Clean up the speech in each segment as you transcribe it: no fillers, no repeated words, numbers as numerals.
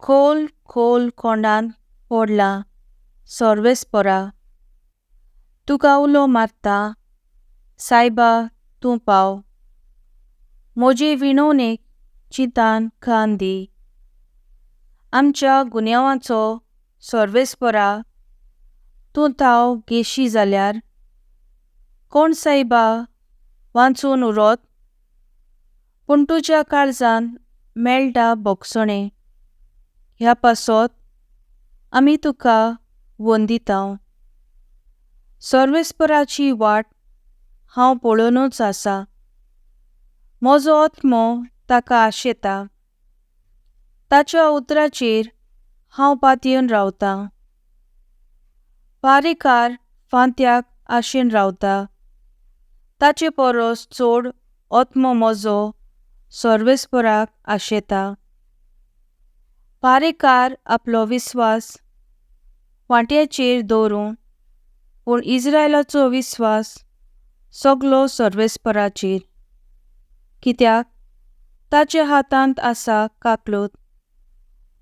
खोल खोल कोंडांत पडला सर्वेस्परा. तुका उलो मारता, सायबा तूं पाव. म्हजे विणवणेक चिंतान खाण दी. आमच्या गुन्यांवाचो सर्वेस्परा, तूं ताव घेशी जाल्यार कोण सायबा वाचून उरत. पूण तुज्या काळजान मेळटा भोगसणें. ह्या पासत आमी तुका वंदितांव. सर्वेस्पराची वाट हांव पळोवनूच आसा. म्हजो आत्मो ताका आशेता. ताच्या उतराचेर हांव पातयेवन रावतां. पारेकार फांत्याक आशेन रावता. ताचे परस चड आत्मो म्हजो सर्वेस्पराक आशेता. पारेकार आपलो विस्वास फांट्याचेर दवरूं, पूण इस्रायलाचो विस्वास सगलो सर्वेस्पराचेर. कित्याक ताच्या हातांत आसा काकलूत,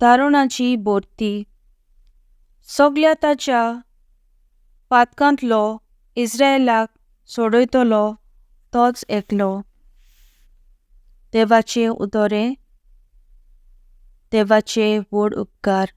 दारुणाची बोरती. सगल्या ताच्या पातकांतलो इस्रायलाक सोडयतलो तोच एकलो. देवाचें उतोरें. देवाचे व्हड उपकार.